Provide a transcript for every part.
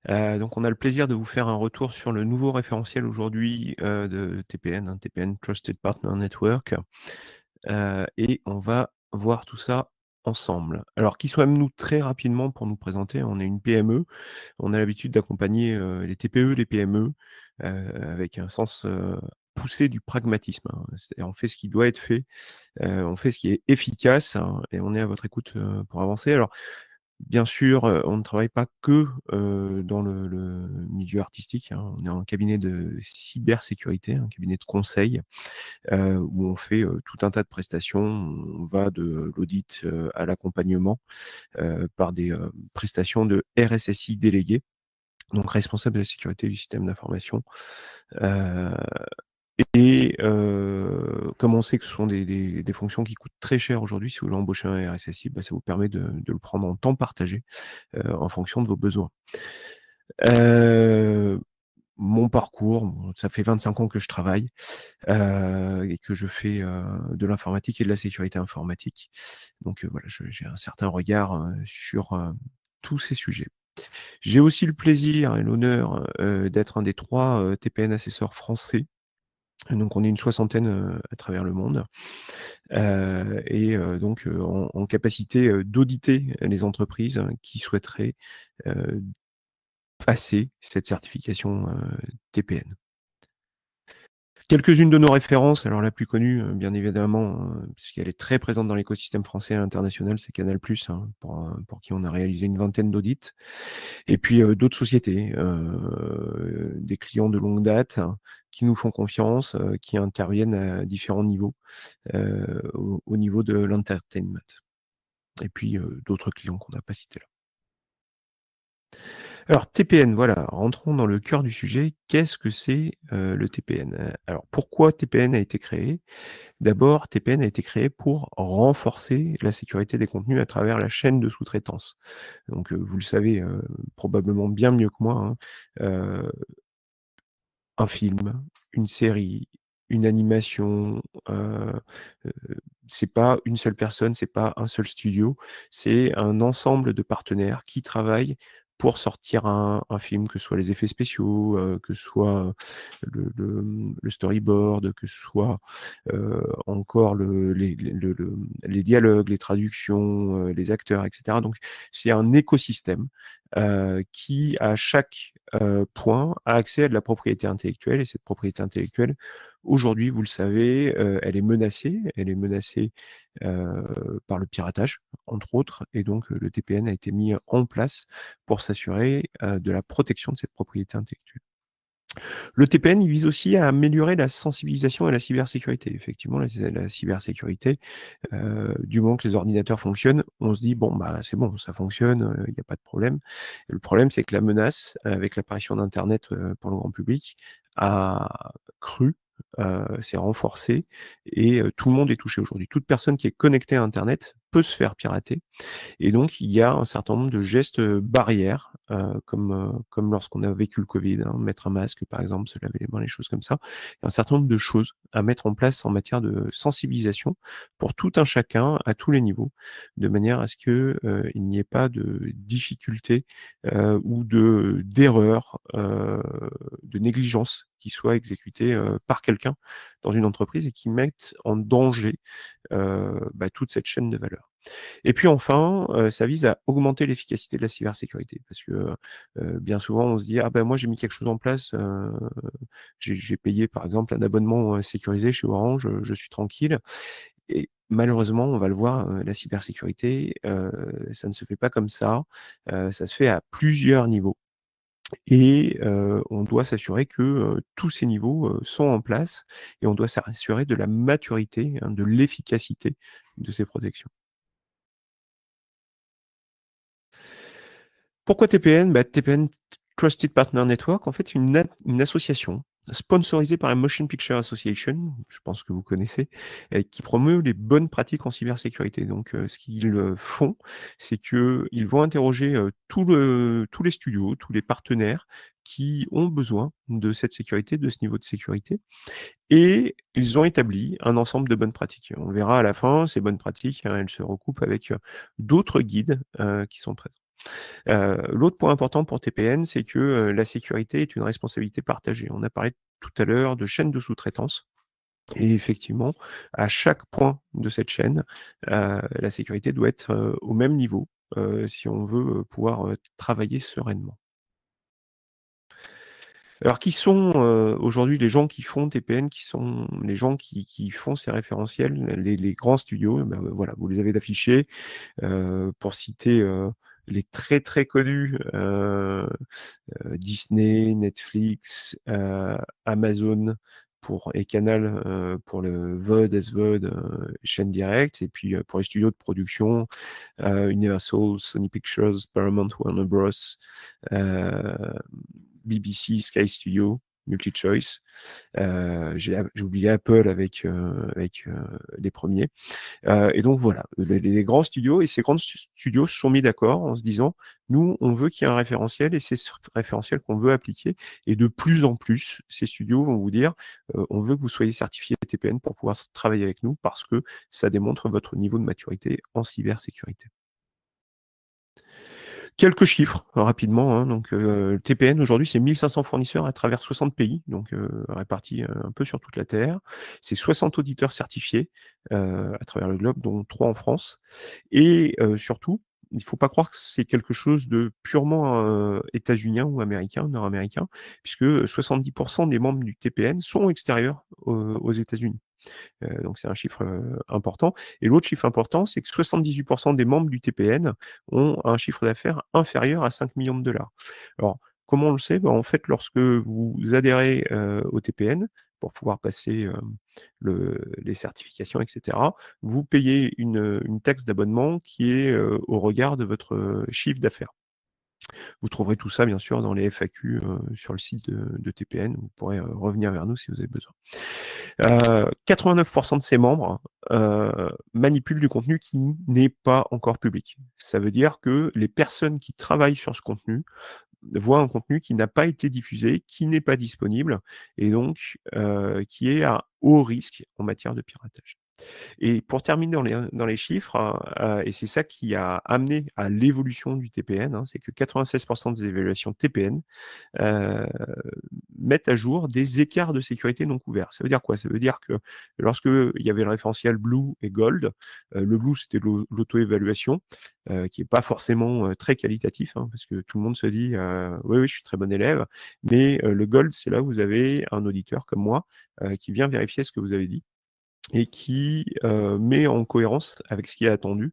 Donc on a le plaisir de vous faire un retour sur le nouveau référentiel aujourd'hui, de TPN, hein, TPN Trusted Partner Network, et on va voir tout ça ensemble. Alors qui sommes-nous très rapidement pour nous présenter? On est une PME, on a l'habitude d'accompagner, les TPE, les PME, avec un sens, poussé du pragmatisme, hein. C'est-à-dire on fait ce qui doit être fait, on fait ce qui est efficace, hein, et on est à votre écoute, pour avancer. Alors bien sûr, on ne travaille pas que, dans le milieu artistique, hein. On est un cabinet de cybersécurité, un cabinet de conseil, où on fait, tout un tas de prestations. On va de l'audit, à l'accompagnement, par des, prestations de RSSI délégués, donc responsable de la sécurité du système d'information. Heu et comme on sait que ce sont des fonctions qui coûtent très cher aujourd'hui, si vous voulez embaucher un RSSI, bah, ça vous permet de le prendre en temps partagé, en fonction de vos besoins. Heu, Mon parcours, bon, ça fait 25 ans que je travaille, et que je fais, de l'informatique et de la sécurité informatique. Donc, voilà, j'ai un certain regard, sur, tous ces sujets. J'ai aussi le plaisir et l'honneur, d'être un des 3 TPN assesseurs français. Donc on est une soixantaine, à travers le monde, donc en capacité, d'auditer les entreprises qui souhaiteraient, heu, passer cette certification, TPN. Quelques-unes de nos références, alors la plus connue, bien évidemment, puisqu'elle est très présente dans l'écosystème français et international, c'est Canal+, hein, pour qui on a réalisé une vingtaine d'audits. Et puis, d'autres sociétés, des clients de longue date, hein, qui nous font confiance, qui interviennent à différents niveaux, au niveau de l'entertainment. Et puis, d'autres clients qu'on n'a pas cités là. Alors TPN, voilà, rentrons dans le cœur du sujet. Qu'est-ce que c'est, le TPN? Alors pourquoi TPN a été créé? D'abord, TPN a été créé pour renforcer la sécurité des contenus à travers la chaîne de sous-traitance. Donc, vous le savez, probablement bien mieux que moi, hein, un film, une série, une animation, heu, c'est pas une seule personne, c'est pas un seul studio, c'est un ensemble de partenaires qui travaillent pour sortir un film, que ce soit les effets spéciaux, que ce soit le storyboard, que ce soit, encore les dialogues, les traductions, les acteurs et cetera. Donc c'est un écosystème, qui à chaque, point a accès à de la propriété intellectuelle, et cette propriété intellectuelle, aujourd'hui, vous le savez, elle est menacée. Elle est menacée, par le piratage, entre autres, et donc le TPN a été mis en place pour s'assurer, de la protection de cette propriété intellectuelle. Le TPN, il vise aussi à améliorer la sensibilisation à la cybersécurité. Effectivement, la cybersécurité, du moment que les ordinateurs fonctionnent, on se dit: «Bon, bah, c'est bon, ça fonctionne, il y a pas de problème». Et le problème, c'est que la menace, avec l'apparition d'internet, pour le grand public, a cru, s'est renforcée, et tout le monde est touché aujourd'hui. Toute personne qui est connectée à internet peut se faire pirater, et donc il y a un certain nombre de gestes, barrières, comme lorsqu'on a vécu le covid, hein, mettre un masque par exemple, se laver les mains, les choses comme ça. Il y a un certain nombre de choses à mettre en place en matière de sensibilisation pour tout un chacun, à tous les niveaux, de manière à ce que, il n'y ait pas de difficultés, ou d'erreurs, de négligence qui soient exécutées, par quelqu'un dans une entreprise et qui mettent en danger, bah, toute cette chaîne de valeur. Et puis enfin, ça vise à augmenter l'efficacité de la cybersécurité, parce que, bien souvent on se dit: «Ah ben moi j'ai mis quelque chose en place, j'ai payé par exemple un abonnement, sécurisé chez Orange, je suis tranquille». Et malheureusement, on va le voir, la cybersécurité, ça ne se fait pas comme ça, ça se fait à plusieurs niveaux, et on doit s'assurer que, tous ces niveaux, sont en place, et on doit s'assurer de la maturité, hein, de l'efficacité de ces protections. Pourquoi TPN? Bah, TPN, Trusted Partner Network, en fait, c'est une association sponsorisée par la Motion Picture Association, je pense que vous connaissez, qui promeut les bonnes pratiques en cybersécurité. Donc, ce qu'ils, font, c'est qu'ils vont interroger, tous les studios, tous les partenaires qui ont besoin de cette sécurité, de ce niveau de sécurité, et ils ont établi un ensemble de bonnes pratiques. On verra à la fin, ces bonnes pratiques, hein, elles se recoupent avec, d'autres guides, qui sont présents. L'autre point important pour TPN, c'est que, la sécurité est une responsabilité partagée. On a parlé tout à l'heure de chaîne de sous-traitance et effectivement, à chaque point de cette chaîne, la sécurité doit être, au même niveau, si on veut, pouvoir, travailler sereinement. Alors qui sont, aujourd'hui les gens qui font TPN, qui sont les gens qui font ces référentiels, les grands studios, ben, voilà, vous les avez affichés. Pour citer, les très, très connus, Disney, Netflix, Amazon et Canal, pour le VOD, SVOD, chaîne directe et puis, pour les studios de production, Universal, Sony Pictures, Paramount, Warner Bros, heu, BBC, Sky Studio, MultiChoice. J'ai oublié Apple avec les premiers. Et donc voilà, les grands studios et ces grands studios se sont mis d'accord en se disant: «Nous, on veut qu'il y ait un référentiel et c'est ce référentiel qu'on veut appliquer» et de plus en plus, ces studios vont vous dire: «On veut que vous soyez certifié TPN pour pouvoir travailler avec nous parce que ça démontre votre niveau de maturité en cybersécurité». Quelques chiffres, rapidement, hein, donc TPN aujourd'hui, c'est 1 500 fournisseurs à travers 60 pays, donc répartis, un peu sur toute la terre. C'est 60 auditeurs certifiés, à travers le globe, dont 3 en France et surtout, il ne faut pas croire que c'est quelque chose de purement, états-unien ou américain, nord-américain, puisque 70 des membres du TPN sont extérieurs aux États-Unis. Donc c'est un chiffre, important et l'autre chiffre important, c'est que 78 des membres du TPN ont un chiffre d'affaires inférieur à 5 millions de dollars. Alors, comment on le sait? Ben, en fait, lorsque vous adhérez, au TPN, pour pouvoir passer, les certifications et cetera, vous payez une taxe d'abonnement qui est, au regard de votre, chiffre d'affaires. Vous trouverez tout ça bien sûr dans les FAQ, sur le site de TPN. Vous pourrez, revenir vers nous si vous avez besoin. 89 de ses membres, manipulent du contenu qui n'est pas encore public. Ça veut dire que les personnes qui travaillent sur ce contenu voient un contenu qui n'a pas été diffusé, qui n'est pas disponible et donc qui est à haut risque en matière de piratage. Et pour terminer dans les chiffres, et c'est ça qui a amené à l'évolution du TPN, hein, c'est que 96 des évaluations TPN heu, mettent à jour des écarts de sécurité non couverts. Ça veut dire quoi? Ça veut dire que lorsqu'il y avait le référentiel Blue et Gold, le Blue, c'était l'auto-évaluation, qui est pas forcément, très qualitatif, hein, parce que tout le monde se dit: «Oui, oui, je suis très bon élève», mais le Gold, c'est là où vous avez un auditeur comme moi, qui vient vérifier ce que vous avez dit et qui, met en cohérence avec ce qui est attendu,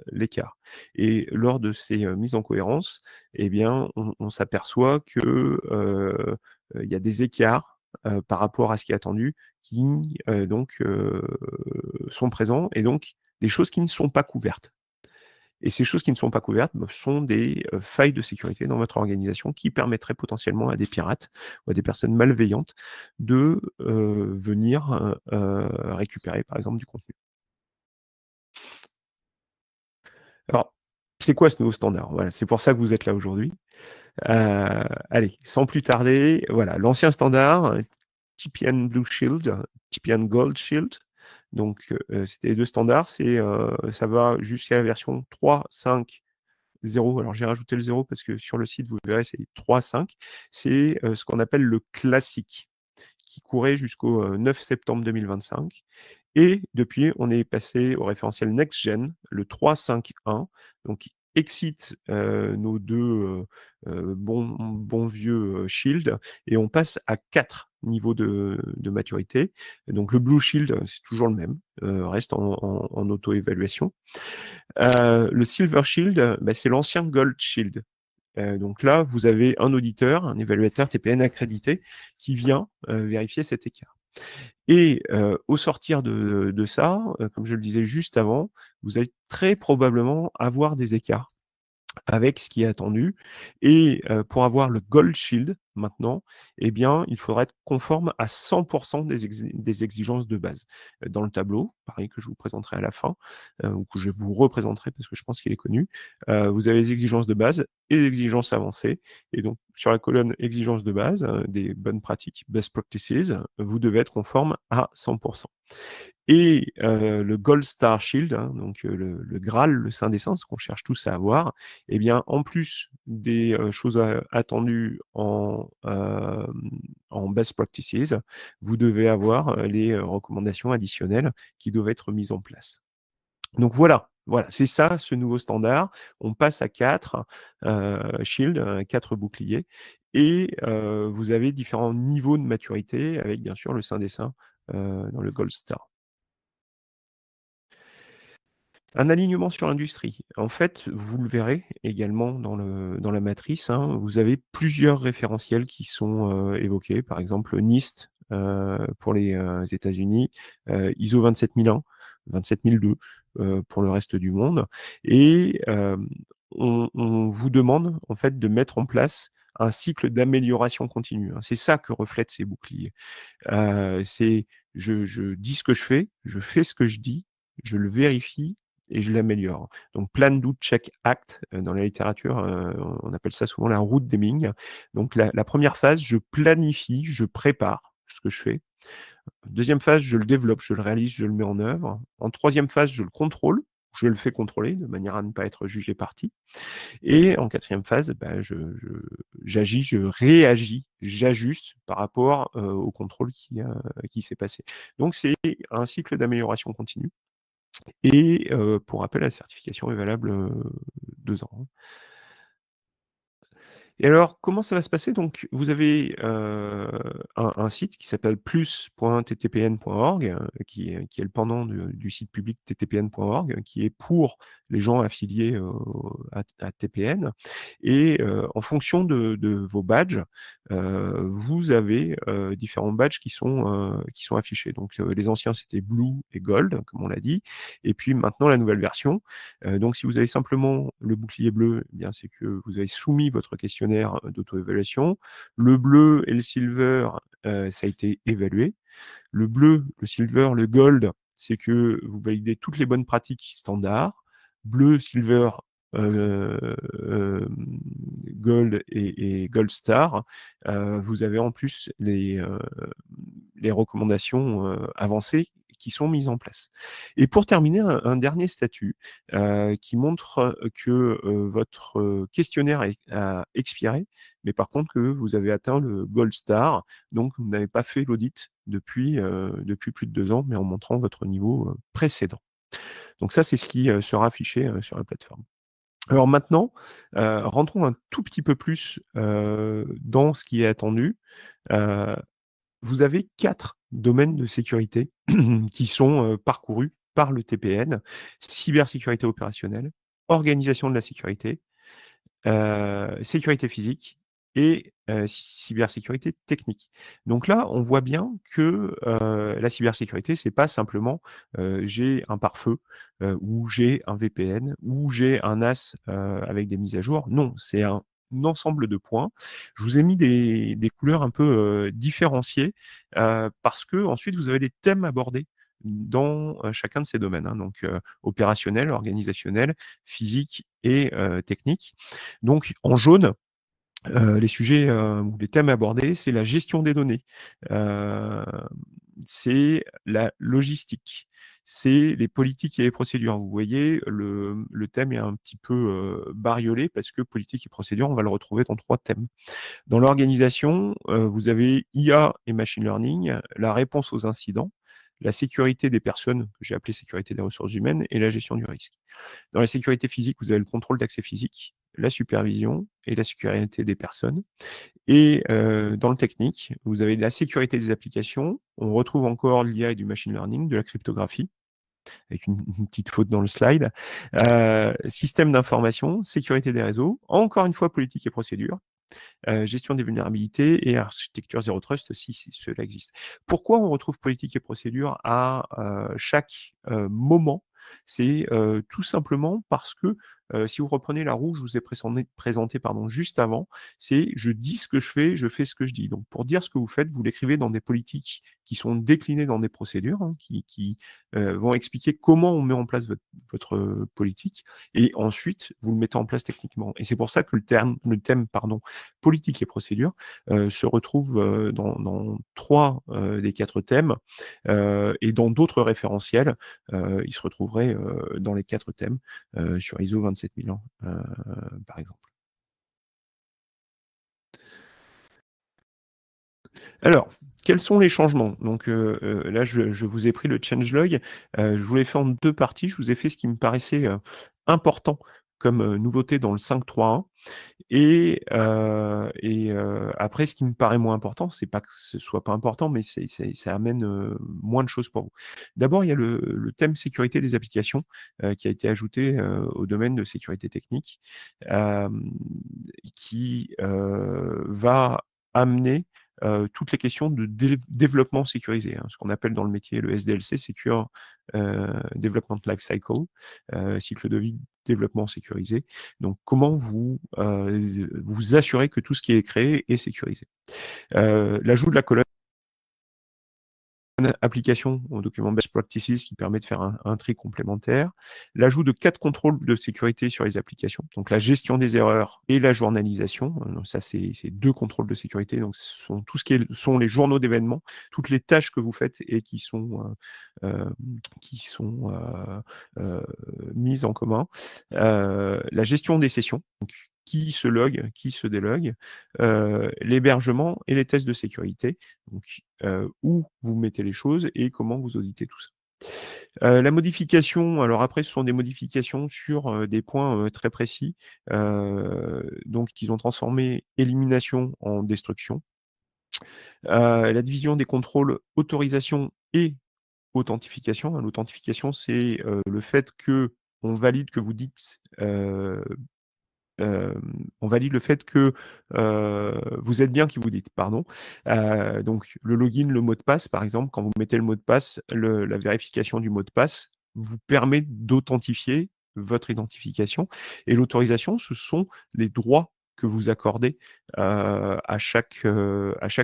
l'écart. Et lors de ces, mises en cohérence, eh bien, on s'aperçoit que, il y a des écarts, par rapport à ce qui est attendu qui, donc, sont présents et donc des choses qui ne sont pas couvertes. Et ces choses qui ne sont pas couvertes, bah, sont des, failles de sécurité dans votre organisation qui permettraient potentiellement à des pirates ou à des personnes malveillantes de, venir, récupérer par exemple du contenu. Alors, c'est quoi ce nouveau standard? Voilà, c'est pour ça que vous êtes là aujourd'hui. Allez, sans plus tarder, voilà, l'ancien standard, TPN Blue Shield, TPN Gold Shield. Donc, c'était les 2 standards, ça va jusqu'à la version 3.5 0, alors j'ai rajouté le 0 parce que sur le site, vous verrez, c'est 3.5. C'est, ce qu'on appelle le classique, qui courait jusqu'au, 9 septembre 2025 et depuis, on est passé au référentiel Next Gen, le 3.5.1, donc qui excite, nos 2 bons vieux, Shield et on passe à 4 niveaux de maturité. Donc le Blue Shield, c'est toujours le même, reste en auto-évaluation. Le Silver Shield, bah, c'est l'ancien Gold Shield. Donc là, vous avez un auditeur, un évaluateur TPN accrédité qui vient, vérifier cet écart. Et au sortir de ça, comme je le disais juste avant, vous allez très probablement avoir des écarts avec ce qui est attendu et pour avoir le Gold Shield maintenant, eh bien, il faudra être conforme à 100 des exigences de base. Dans le tableau, pareil que je vous présenterai à la fin, ou que je vous représenterai parce que je pense qu'il est connu, vous avez les exigences de base et les exigences avancées et donc sur la colonne exigences de base, des bonnes pratiques, best practices, vous devez être conforme à 100. Et le Gold Star Shield, hein, donc le Graal, le Saint des Saints, ce qu'on cherche tous à avoir, eh bien, en plus des choses attendues en best practices, vous devez avoir les recommandations additionnelles qui doivent être mises en place. Donc voilà, c'est ça ce nouveau standard. On passe à 4 shields, 4 boucliers, et vous avez différents niveaux de maturité avec bien sûr le Saint des Saints dans le Gold Star. Un alignement sur l'industrie. En fait, vous le verrez également dans la matrice, hein, vous avez plusieurs référentiels qui sont évoqués. Par exemple, NIST pour les États-Unis, ISO 27001, 27002 pour le reste du monde. Et on vous demande en fait de mettre en place un cycle d'amélioration continue, hein. C'est ça que reflètent ces boucliers. C'est je dis ce que je fais ce que je dis, je le vérifie et je l'améliore. Donc plan, do, check, act dans la littérature, on appelle ça souvent la route d'Hamming. Donc la première phase, je planifie, je prépare ce que je fais. Deuxième phase, je le développe, je le réalise, je le mets en œuvre. En troisième phase, je le contrôle, je le fais contrôler de manière à ne pas être jugé partie. Et en quatrième phase, bah, j'agis, je réagis, j'ajuste par rapport au contrôle qui s'est passé. Donc c'est un cycle d'amélioration continue. Et pour rappel, la certification est valable 2 ans, hein. Et alors, comment ça va se passer? Donc, vous avez un site qui s'appelle plus.ttpn.org, qui est le pendant du site public ttpn.org, qui est pour les gens affiliés à TPN. Et en fonction de vos badges, vous avez différents badges qui sont affichés. Donc, les anciens, c'était Blue et Gold, comme on l'a dit. Et puis maintenant, la nouvelle version. Donc, si vous avez simplement le bouclier bleu, eh bien, c'est que vous avez soumis votre questionnaire d'auto-évaluation. Le bleu et le silver, ça a été évalué. Le bleu, le silver, le gold, c'est que vous validez toutes les bonnes pratiques standards. Bleu, silver, gold et gold star, vous avez en plus les recommandations avancées qui sont mises en place. Et pour terminer, un dernier statut qui montre que votre questionnaire a expiré, mais par contre que vous avez atteint le Gold Star, donc vous n'avez pas fait l'audit depuis plus de 2 ans, mais en montrant votre niveau précédent. Donc ça, c'est ce qui sera affiché sur la plateforme. Alors maintenant, rentrons un tout petit peu plus dans ce qui est attendu. Heu, Vous avez 4 domaines de sécurité qui sont parcourus par le TPN: cybersécurité opérationnelle, organisation de la sécurité, sécurité physique et cybersécurité technique. Donc là, on voit bien que la cybersécurité, c'est pas simplement j'ai un pare-feu ou j'ai un VPN ou j'ai un NAS avec des mises à jour. Non, c'est un ensemble de points. Je vous ai mis des couleurs un peu différenciées parce que ensuite vous avez les thèmes abordés dans chacun de ces domaines, hein. Donc opérationnel, organisationnel, physique et technique. Donc en jaune, les sujets ou les thèmes abordés, c'est la gestion des données, heu, c'est la logistique, c'est les politiques et les procédures. Vous voyez, le thème est un petit peu bariolé parce que politique et procédure, on va le retrouver dans 3 thèmes. Dans l'organisation, vous avez IA et machine learning, la réponse aux incidents, la sécurité des personnes, que j'ai appelé sécurité des ressources humaines, et la gestion du risque. Dans la sécurité physique, vous avez le contrôle d'accès physique, la supervision et la sécurité des personnes. Et dans le technique, vous avez la sécurité des applications. On retrouve encore l'IA et du machine learning, de la cryptographie, avec une petite faute dans le slide. Système d'information, sécurité des réseaux, encore une fois politique et procédure, gestion des vulnérabilités et architecture zéro trust si cela existe. Pourquoi on retrouve politique et procédure à chaque moment? C'est tout simplement parce que si vous reprenez la roue que je vous ai présentée pardon, juste avant, c'est je dis ce que je fais ce que je dis. Donc pour dire ce que vous faites, vous l'écrivez dans des politiques qui sont déclinées dans des procédures, hein, qui vont expliquer comment on met en place votre politique, et ensuite vous le mettez en place techniquement. Et c'est pour ça que le thème politique et procédure se retrouve dans 3 des 4 thèmes, et dans d'autres référentiels, il se retrouverait dans les 4 thèmes sur ISO 27001, par exemple. Alors, quels sont les changements? Donc, là, je vous ai pris le changelog, je vous l'ai fait en 2 parties. Je vous ai fait ce qui me paraissait important comme nouveauté dans le 5.3.1. Après, ce qui me paraît moins important, c'est pas que ce soit pas important, mais ça amène moins de choses pour vous. D'abord, il y a le thème sécurité des applications qui a été ajouté au domaine de sécurité technique, hem, qui va amener toutes les questions de développement sécurisé, hein, ce qu'on appelle dans le métier le SDLC, Secure Development Life Cycle, cycle de vie développement sécurisé. Donc, comment vous assurez que tout ce qui est créé est sécurisé. L'ajout de la colonne application au document Best Practices qui permet de faire un tri complémentaire. L'ajout de 4 contrôles de sécurité sur les applications, donc la gestion des erreurs et la journalisation. Ça, c'est 2 contrôles de sécurité. Donc, ce sont tout ce qui sont les journaux d'événements, toutes les tâches que vous faites et qui sont mises en commun. La gestion des sessions, donc qui se log, qui se délogue, l'hébergement et les tests de sécurité, donc où vous mettez les choses et comment vous auditez tout ça. La modification, alors après, ce sont des modifications sur des points très précis. Donc, ils ont transformé élimination en destruction. La division des contrôles autorisation et authentification. L'authentification, c'est le fait que on valide que vous dites on valide le fait que vous êtes bien qui vous dites, pardon. Donc le login, le mot de passe, par exemple, quand vous mettez le mot de passe, la vérification du mot de passe vous permet d'authentifier votre identification. Et l'autorisation, ce sont les droits que vous accordez à chaque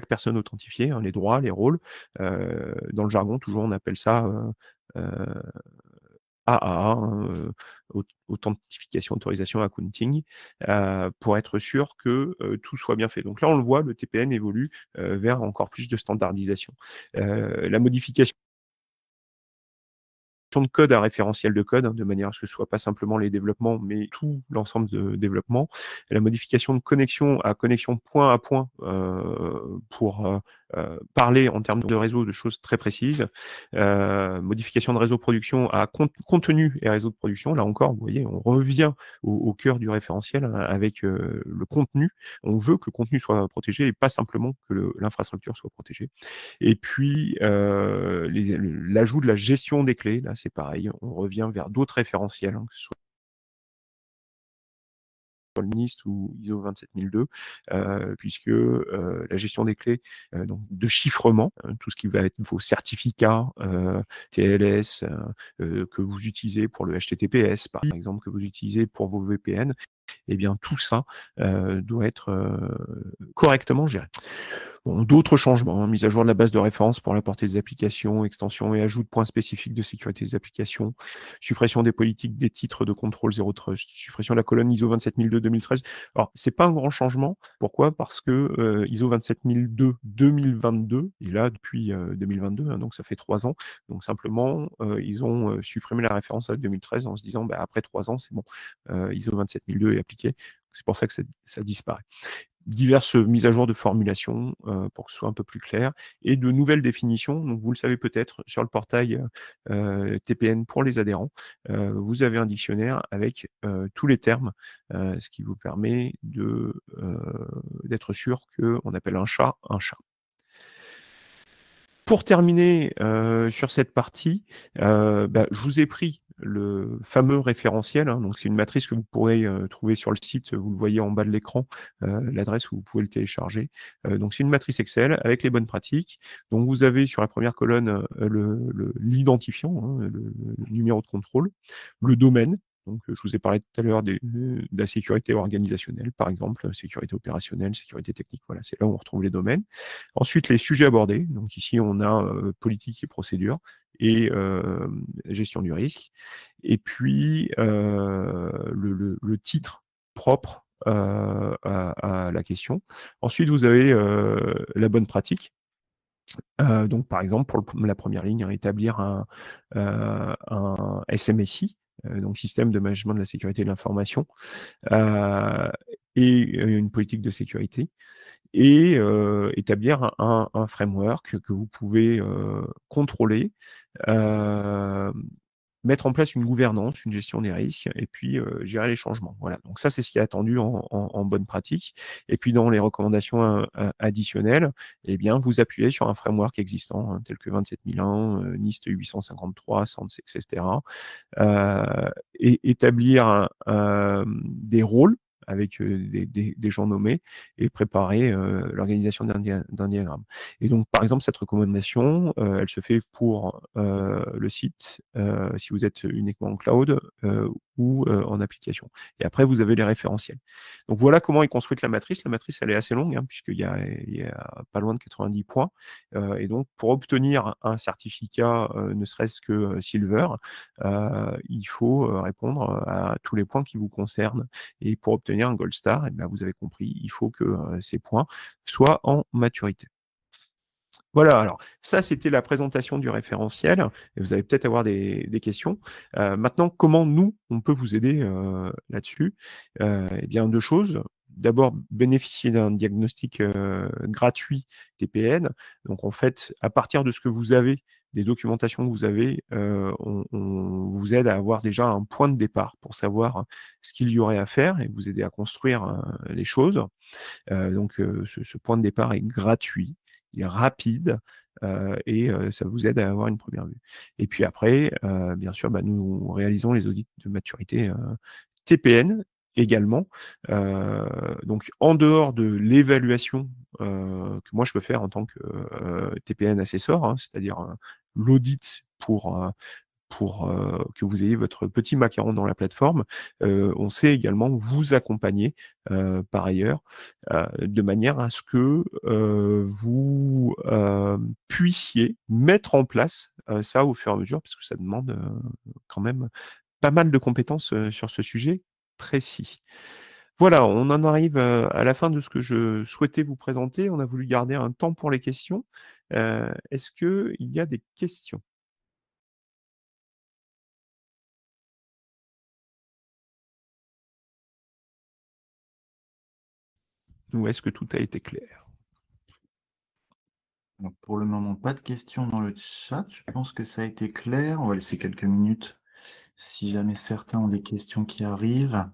personne authentifiée, hein, les droits, les rôles. Dans le jargon, toujours, on appelle ça AA, hein, authentification, autorisation, accounting, pour être sûr que tout soit bien fait. Donc là, on le voit, le TPN évolue vers encore plus de standardisation. La modification de code à référentiel de code, hein, de manière à ce que ce soit pas simplement les développements, mais tout l'ensemble de développement. La modification de connexion point à point pour parler en termes de réseau de choses très précises. Modification de réseau de production à contenu et réseau de production. Là encore, vous voyez, on revient au cœur du référentiel, hein, avec le contenu. On veut que le contenu soit protégé et pas simplement que l'infrastructure soit protégée. Et puis, l'ajout de la gestion des clés, là, c'est pareil, on revient vers d'autres référentiels, hein, que ce soit le NIST ou ISO 27002, puisque la gestion des clés donc de chiffrement, tout ce qui va être vos certificats TLS que vous utilisez pour le HTTPS, par exemple, que vous utilisez pour vos VPN, eh bien tout ça doit être correctement géré. Bon, d'autres changements, hein, mise à jour de la base de référence pour la portée des applications, extension et ajout de points spécifiques de sécurité des applications, suppression des politiques des titres de contrôle Zero Trust, suppression de la colonne ISO 27002-2013. Alors, c'est pas un grand changement. Pourquoi? Parce que ISO 27002-2022 est là depuis 2022, hein, donc ça fait 3 ans. Donc simplement, ils ont supprimé la référence à 2013 en se disant, bah, après 3 ans, c'est bon, ISO 27002 est appliqué. C'est pour ça que ça disparaît. Diverses mises à jour de formulation pour que ce soit un peu plus clair et de nouvelles définitions. Donc, vous le savez peut-être, sur le portail TPN pour les adhérents, vous avez un dictionnaire avec tous les termes, ce qui vous permet d'être sûr qu'on appelle un chat un chat. Pour terminer sur cette partie, je vous ai pris le fameux référentiel, hein, donc c'est une matrice que vous pourrez trouver sur le site, vous le voyez en bas de l'écran, l'adresse où vous pouvez le télécharger. Donc c'est une matrice Excel avec les bonnes pratiques. Donc vous avez sur la première colonne l'identifiant, hein, le numéro de contrôle, le domaine. Donc, je vous ai parlé tout à l'heure de la sécurité organisationnelle, par exemple, sécurité opérationnelle, sécurité technique. Voilà, c'est là où on retrouve les domaines. Ensuite, les sujets abordés. Donc ici, on a politique et procédure et gestion du risque. Et puis, le titre propre à la question. Ensuite, vous avez la bonne pratique. Donc, par exemple, pour la première ligne, établir un SMSI, donc système de management de la sécurité de l'information, et une politique de sécurité, et établir un framework que vous pouvez contrôler, mettre en place une gouvernance, une gestion des risques, et puis gérer les changements. Voilà. Donc ça, c'est ce qui est attendu en bonne pratique. Et puis dans les recommandations additionnelles, eh bien, vous appuyez sur un framework existant, tel que 27001, NIST 853, SANS, etc. Et établir des rôles avec des gens nommés et préparer l'organisation d'un diagramme. Et donc, par exemple, cette recommandation, elle se fait pour le site, si vous êtes uniquement en cloud ou en application. Et après, vous avez les référentiels. Donc, voilà comment est construite la matrice. La matrice, elle est assez longue, hein, puisqu'il y a pas loin de 90 points. Et donc, pour obtenir un certificat, ne serait-ce que Silver, il faut répondre à tous les points qui vous concernent. Et pour obtenir un Gold Star, eh bien, vous avez compris, il faut que ces points soient en maturité. Voilà, alors ça, c'était la présentation du référentiel. Et vous allez peut-être avoir des questions. Maintenant, comment nous, on peut vous aider là-dessus? Eh bien, deux choses. D'abord, bénéficier d'un diagnostic gratuit TPN. Donc, en fait, à partir de ce que vous avez, des documentations que vous avez, on vous aide à avoir déjà un point de départ pour savoir ce qu'il y aurait à faire et vous aider à construire les choses. Donc, ce point de départ est gratuit, il est rapide, et ça vous aide à avoir une première vue. Et puis après, bien sûr, nous réalisons les audits de maturité TPN également. Donc, en dehors de l'évaluation que moi je peux faire en tant que TPN assessor, hein, c'est-à-dire l'audit pour que vous ayez votre petit macaron dans la plateforme, on sait également vous accompagner par ailleurs, de manière à ce que vous puissiez mettre en place ça au fur et à mesure, parce que ça demande quand même pas mal de compétences sur ce sujet précis. Voilà, on en arrive à la fin de ce que je souhaitais vous présenter. On a voulu garder un temps pour les questions. Est-ce qu'il y a des questions? Ou est-ce que tout a été clair? Alors, pour le moment, pas de questions dans le chat. Je pense que ça a été clair. On va laisser quelques minutes si jamais certains ont des questions qui arrivent.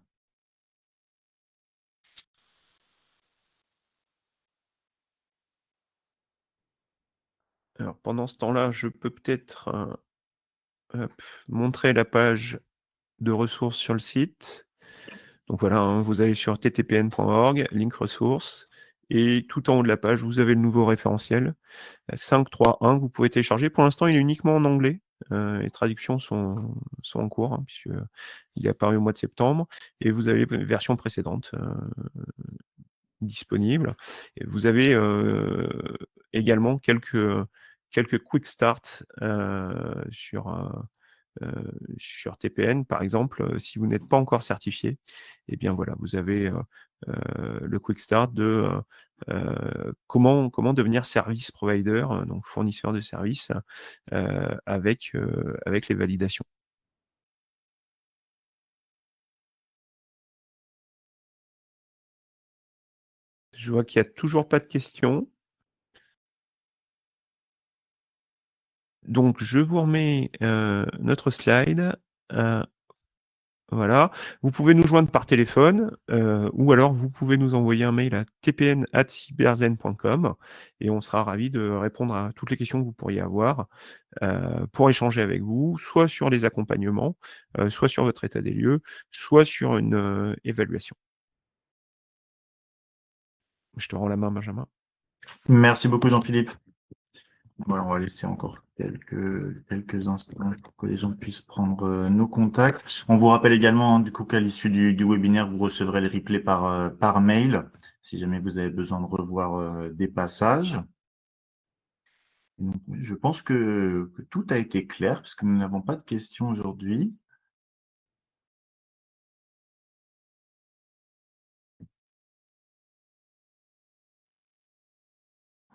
Alors, pendant ce temps-là, je peux peut-être montrer la page de ressources sur le site. Donc voilà, hein, vous allez sur ttpn.org, link ressources, et tout en haut de la page, vous avez le nouveau référentiel 5.3.1 que vous pouvez télécharger. Pour l'instant, il est uniquement en anglais. Les traductions sont en cours, hein, puisqu'il est apparu au mois de septembre, et vous avez une version précédente disponible. Et vous avez également quelques quick start sur TPN, par exemple, si vous n'êtes pas encore certifié, eh bien voilà, vous avez le quick start de comment devenir service provider, donc fournisseur de services, avec les validations. Je vois qu'il n'y a toujours pas de questions. Donc, je vous remets notre slide. Voilà. Vous pouvez nous joindre par téléphone ou alors vous pouvez nous envoyer un mail à tpn@cyberzen.com et on sera ravi de répondre à toutes les questions que vous pourriez avoir pour échanger avec vous, soit sur les accompagnements, soit sur votre état des lieux, soit sur une évaluation. Je te rends la main, Benjamin. Merci beaucoup, Jean-Philippe. Voilà, on va laisser encore quelques instants pour que les gens puissent prendre nos contacts. On vous rappelle également, hein, du coup, qu'à l'issue du webinaire, vous recevrez le replay par mail, si jamais vous avez besoin de revoir des passages. Donc, je pense que tout a été clair, puisque nous n'avons pas de questions aujourd'hui.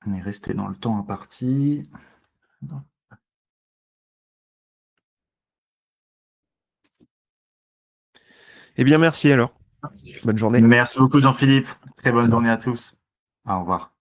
On est resté dans le temps imparti. Eh bien, merci alors. Bonne journée. Merci beaucoup, Jean-Philippe. Très bonne journée à tous. Au revoir.